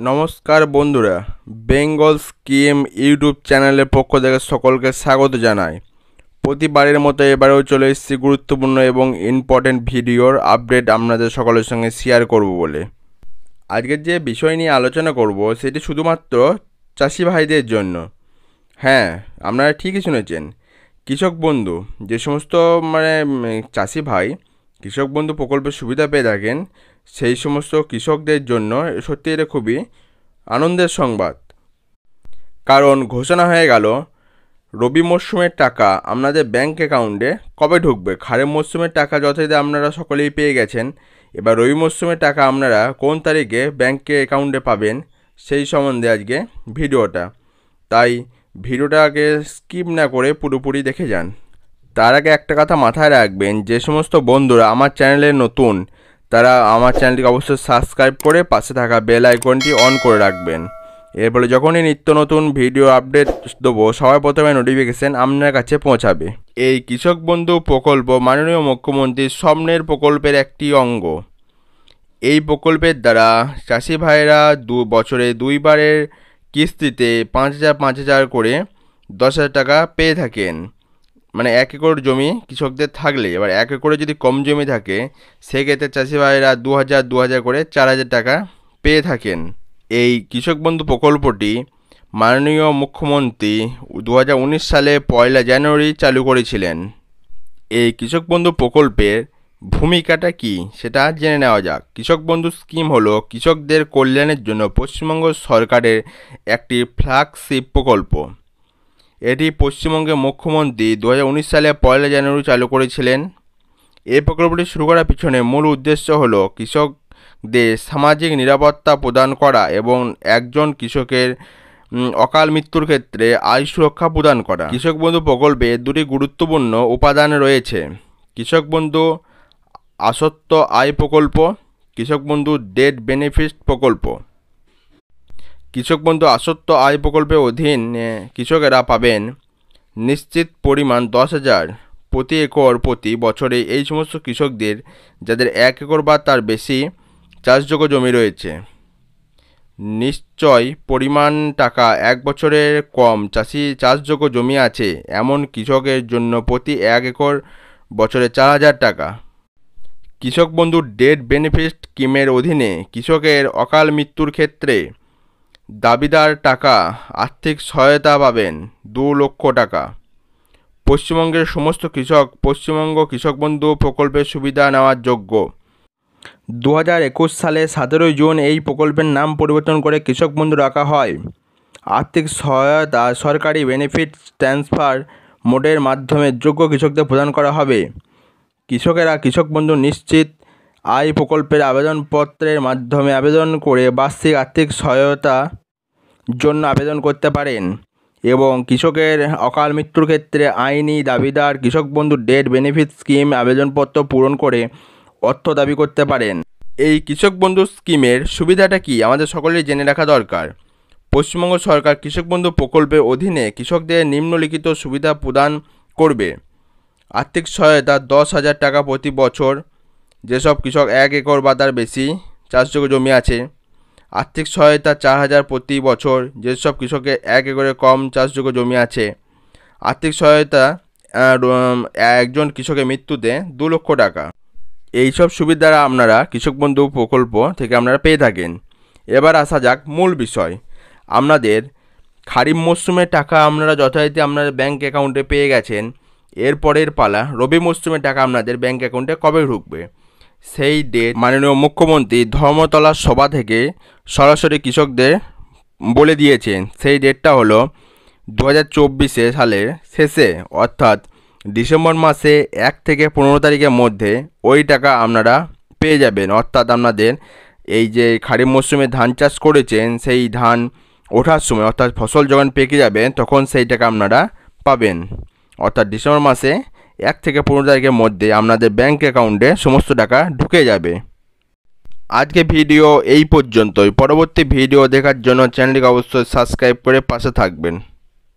নমস্কার বন্ধুরা, Bengal scheme YouTube চ্যানেলের পক্ষ থেকে সকলকে স্বাগত জানাই। প্রতিবারের মতো এবারেও চলে এসেছি গুরুত্বপূর্ণ এবং ইম্পর্টেন্ট ভিডিওর আপডেট আপনাদের সকলের সঙ্গে শেয়ার করব বলে। আজকের যে বিষয় নিয়ে আলোচনা করব সেটি শুধুমাত্র চাষি ভাইদের জন্য। হ্যাঁ, আপনারা ঠিকই শুনেছেন। কৃষক বন্ধু, যে সমস্ত চাষি ভাই কৃষক বন্ধু প্রকল্পের সুবিধা পেয়ে থাকেন, সেই সমস্ত কৃষকদের জন্য সত্যি এটা খুবই আনন্দের সংবাদ। কারণ ঘোষণা হয়ে গেল রবি মরশুমের টাকা আপনাদের ব্যাংক অ্যাকাউন্টে কবে ঢুকবে। খারিফ মরশুমের টাকা যথারীতি আপনারা সকলেই পেয়ে গেছেন। এবার রবি মরশুমের টাকা আপনারা কোন তারিখে ব্যাংকে অ্যাকাউন্টে পাবেন সেই সম্বন্ধে আজকে ভিডিওটা। তাই ভিডিওটাকে স্কিপ না করে পুরোপুরি দেখে যান। তার আগে একটা কথা মাথায় রাখবেন, যে সমস্ত বন্ধুরা আমার চ্যানেলে নতুন তারা আমার চ্যানেলটিকে অবশ্যই সাবস্ক্রাইব করে পাশে থাকা বেল আইকনটি অন করে রাখবেন। এর ফলে যখনই নিত্য নতুন ভিডিও আপডেট দেবো সবার প্রথমে নোটিফিকেশান আপনার কাছে পৌঁছাবে। এই কৃষক বন্ধু প্রকল্প মাননীয় মুখ্যমন্ত্রীর স্বপ্নের প্রকল্পের একটি অঙ্গ। এই প্রকল্পের দ্বারা চাষি ভাইয়েরা বছরে দুইবারের কিস্তিতে 5,000 করে 10,000 টাকা পেয়ে থাকেন। 1 একর জমি কৃষকদের থাকলে, এবার 1 একরে যদি কম জমি থাকে সেক্ষেত্রে চাষি ভাইয়েরা 2,000 করে 4,000 টাকা পেয়ে থাকেন। এই কৃষক বন্ধু প্রকল্পটি মাননীয় মুখ্যমন্ত্রী 2019 সালে 1 জানুয়ারি চালু করেছিলেন। এই কৃষক বন্ধু প্রকল্পের ভূমিকাটা কি সেটা জেনে নেওয়া যাক। কৃষক বন্ধু স্কিম হলো কৃষকদের কল্যাণের জন্য পশ্চিমবঙ্গ সরকারের একটি ফ্ল্যাগশিপ প্রকল্প। এটি পশ্চিমবঙ্গের মুখ্যমন্ত্রী 2019 সালে 1 জানুয়ারি চালু করেছিলেন। এই প্রকল্পটি শুরু করার পিছনে মূল উদ্দেশ্য হলো কৃষকদের সামাজিক নিরাপত্তা প্রদান করা এবং একজন কৃষকের অকাল মৃত্যুর ক্ষেত্রে আয় সুরক্ষা প্রদান করা। কৃষক বন্ধু প্রকল্পে দুটি গুরুত্বপূর্ণ উপাদান রয়েছে: কৃষক বন্ধু আসত্ব আয় প্রকল্প, কৃষক বন্ধু ডেথ বেনিফিট প্রকল্প। কৃষক বন্ধু আসত্ব আয় প্রকল্পের অধীনে কৃষকেরা পাবেন নিশ্চিত পরিমাণ 10,000 প্রতি একর প্রতি বছরে। এই সমস্ত কৃষকদের যাদের 1 একর বা তার বেশি চাষযোগ্য জমি রয়েছে। নিশ্চয় পরিমাণ টাকা 1 বছরের কম চাষযোগ্য জমি আছে এমন কৃষকের জন্য প্রতি 1 একর বছরে 4,000 টাকা। কৃষক বন্ধু ডেথ বেনিফিট স্কিমের অধীনে কৃষকের অকাল মৃত্যুর ক্ষেত্রে দাবিদার টাকা আর্থিক সহায়তা পাবেন 2 লক্ষ টাকা। পশ্চিমবঙ্গের সমস্ত কৃষক পশ্চিমবঙ্গ কৃষক বন্ধু প্রকল্পের সুবিধা নেওয়ার যোগ্য। 2021 সালে 17 জুন এই প্রকল্পের নাম পরিবর্তন করে কৃষক বন্ধু রাখা হয়। আর্থিক সহায়তা সরকারি বেনিফিট ট্রান্সফার মোডের মাধ্যমে যোগ্য কৃষকদের প্রদান করা হবে। কৃষকেরা কৃষক বন্ধু নিশ্চিত আয় প্রকল্পের আবেদনপত্রের মাধ্যমে আবেদন করে বার্ষিক আর্থিক সহায়তার জন্য আবেদন করতে পারেন এবং কৃষকের অকাল মৃত্যুর ক্ষেত্রে আইনি দাবিদার কৃষক বন্ধু ডেথ বেনিফিট স্কিম আবেদনপত্র পূরণ করে অর্থ দাবি করতে পারেন। এই কৃষক বন্ধু স্কিমের সুবিধাটা কি আমাদের সকলেই জেনে রাখা দরকার। পশ্চিমবঙ্গ সরকার কৃষক বন্ধু প্রকল্পের অধীনে কৃষকদের নিম্নলিখিত সুবিধা প্রদান করবে: আর্থিক সহায়তা 10,000 টাকা প্রতি বছর যেসব কৃষক 1 একর বা তার বেশি চাষযোগ্য জমি আছে। আর্থিক সহায়তা 4,000 প্রতি বছর যেসব কৃষকের 1 একরের কম চাষযোগ্য জমি আছে। আর্থিক সহায়তা একজন কৃষকের মৃত্যুতে 2 লক্ষ টাকা। এইসব সুবিধারা আপনারা কৃষক বন্ধু প্রকল্প থেকে আপনারা পেয়ে থাকেন। এবার আসা যাক মূল বিষয়। আপনাদের খারিফ মরশুমের টাকা আপনারা যথারীতি আপনাদের ব্যাংক অ্যাকাউন্টে পেয়ে গেছেন। এরপরের পালা রবি মরশুমের টাকা আপনাদের ব্যাংক অ্যাকাউন্টে কবে ঢুকবে সেই ডেট মাননীয় মুখ্যমন্ত্রী ধর্মতলা সভা থেকে সরাসরি কৃষকদের বলে দিয়েছেন। সেই ডেটটা হলো 2024 সালের শেষে, অর্থাৎ ডিসেম্বর মাসে 1 থেকে 15 তারিখের মধ্যে ওই টাকা আপনারা পেয়ে যাবেন। অর্থাৎ আপনাদের এই যে খারিফ মরশুমে ধান চাষ করেছেন সেই ধান ওঠার সময়, অর্থাৎ ফসল যখন পেকে যাবেন তখন সেই টাকা আপনারা পাবেন। অর্থাৎ ডিসেম্বর মাসে 1 থেকে 15 তারিখের মধ্যে আপনাদের ব্যাংক অ্যাকাউন্টে সমস্ত টাকা ঢুকে যাবে। আজকে ভিডিও এই পর্যন্তই। পরবর্তী ভিডিও দেখার জন্য চ্যানেলটিকে অবশ্যই সাবস্ক্রাইব করে পাশে থাকবেন।